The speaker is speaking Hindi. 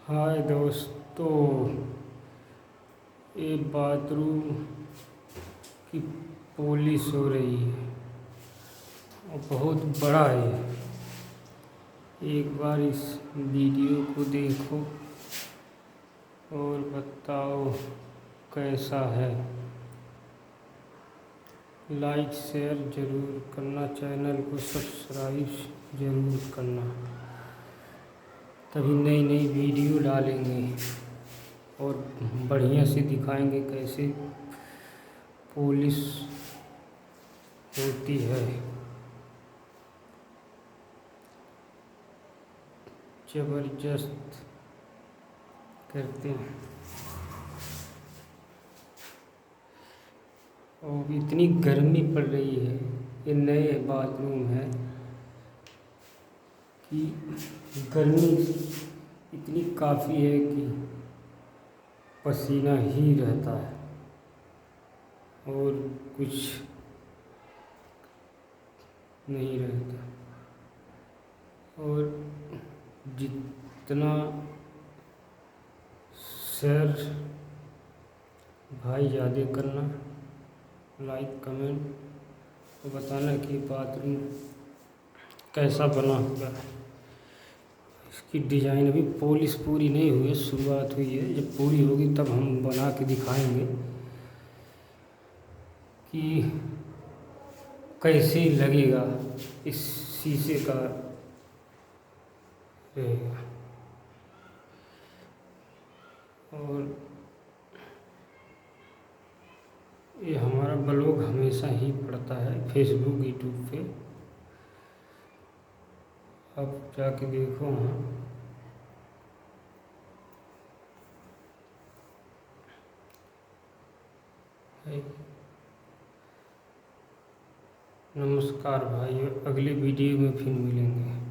हाय दोस्तों, ये बाथरूम की पॉलिश हो रही है और बहुत बड़ा है। एक बार इस वीडियो को देखो और बताओ कैसा है। लाइक शेयर ज़रूर करना, चैनल को सब्सक्राइब ज़रूर करना, तभी नई नई वीडियो डालेंगे और बढ़िया से दिखाएंगे कैसे पॉलिश होती है। ज़बरदस्त करते हैं और इतनी गर्मी पड़ रही है। ये नए बाथरूम है कि गर्मी इतनी काफ़ी है कि पसीना ही रहता है और कुछ नहीं रहता। और जितना शेयर भाई ज़्यादा करना, लाइक कमेंट और बताना कि बाथरूम कैसा बना हुआ है। इसकी डिज़ाइन अभी पॉलिश पूरी नहीं हुई है, शुरुआत हुई है। जब पूरी होगी तब हम बना के दिखाएंगे कि कैसे लगेगा। इस शीशे का रहेगा और ये हमारा ब्लॉग हमेशा ही पड़ता है फेसबुक यूट्यूब पे। अब जाके देखो वहाँ। नमस्कार भाई, अगले वीडियो में फिर मिलेंगे।